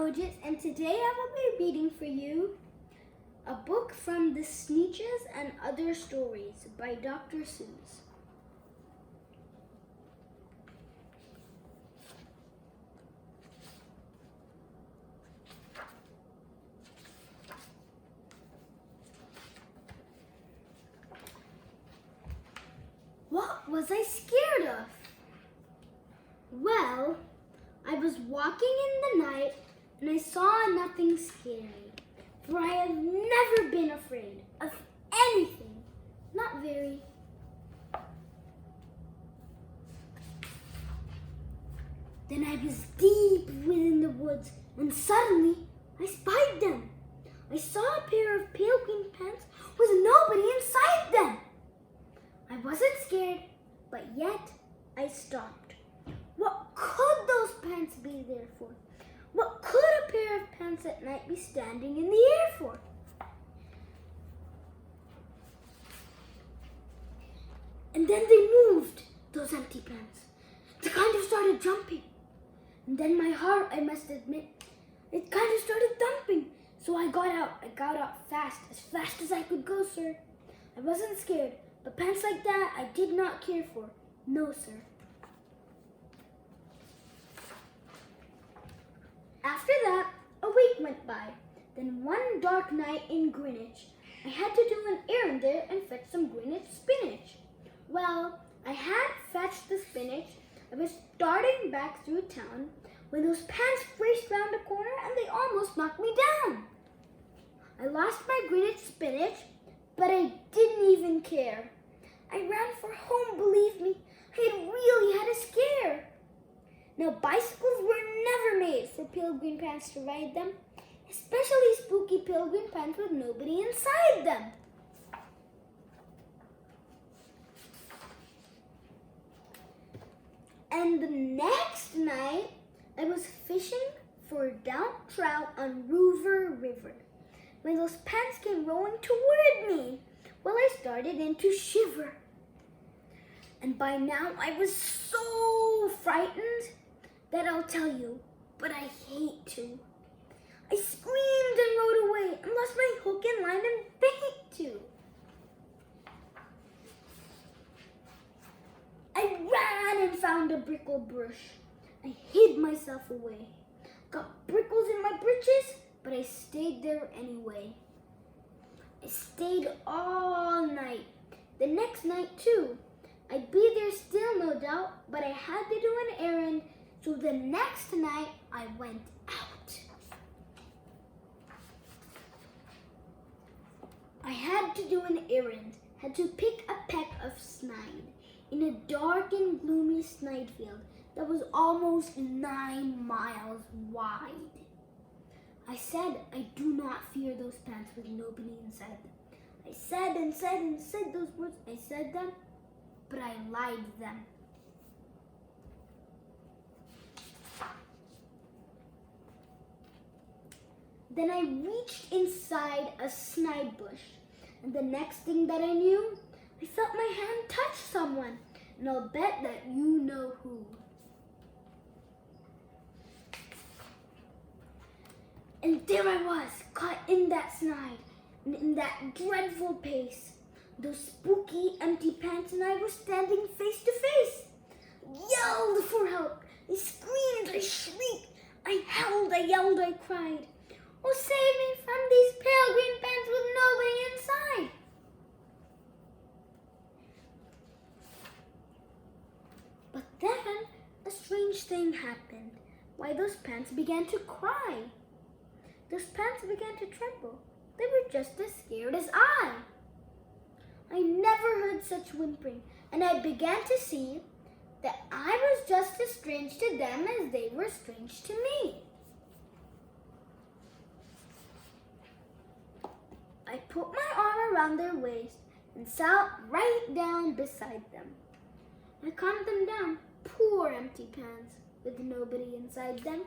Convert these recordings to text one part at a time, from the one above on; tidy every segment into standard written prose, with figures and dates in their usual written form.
Ojas, and today I will be reading for you a book from the Sneetches and Other Stories by Dr. Seuss. What was I scared of? Well, I was walking in the night and I saw nothing scary, for I have never been afraid of anything, not very. Then I was deep within the woods and suddenly I spied them. I saw a pair of pale green pants with nobody inside them. I wasn't scared, but yet I stopped. What could those pants be there for? What could a pair of pants at night be standing in the air for? And then they moved, those empty pants. They kind of started jumping. And then my heart, I must admit, it kind of started thumping. So I got out. I got out fast as I could go, sir. I wasn't scared, but pants like that I did not care for. No, sir. After that, a week went by. Then one dark night in Greenwich, I had to do an errand there and fetch some Greenwich spinach. Well, I had fetched the spinach. I was starting back through town when those pants raced round a corner and they almost knocked me down. I lost my Greenwich spinach, but I didn't even care. I ran for home, believe me. I had really had a scare. Now, bicycles were never made for pale green pants to ride them, especially spooky pale green pants with nobody inside them. And the next night, I was fishing for downed trout on Rover River when those pants came rolling toward me. Well, I started to shiver. And by now, I was so frightened that I'll tell you, but I hate to. I screamed and rode away and lost my hook and line and bait too. I ran and found a brickle bush. I hid myself away. Got brickles in my britches, but I stayed there anyway. I stayed all night. The next night too. I'd be there still, no doubt, but I had to do an errand, so the next night I went out. I had to do an errand, had to pick a peck of snide in a dark and gloomy snide field that was almost 9 miles wide. I said I do not fear those pants with nobody inside them. I said and said and said those words. I said them, but I lied them. Then I reached inside a snide bush, and the next thing that I knew, I felt my hand touch someone, and I'll bet that you know who. And there I was, caught in that snide, and in that dreadful pace. Those spooky, empty pants and I were standing face to face. I yelled for help. I screamed, I shrieked, I howled, I yelled, I cried. Oh, save me from these pale green pants with nobody inside. But then a strange thing happened. Why, those pants began to cry. Those pants began to tremble. They were just as scared as I. I never heard such whimpering, and I began to see that I was just as strange to them as they were strange to me. I put my arm around their waist and sat right down beside them. I calmed them down, poor empty pants with nobody inside them.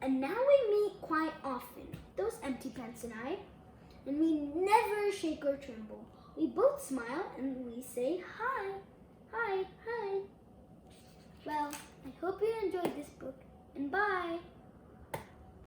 And now we meet quite often, those empty pants and I, and we never shake or tremble. We both smile and we say hi, hi, hi. Well, Hope you enjoyed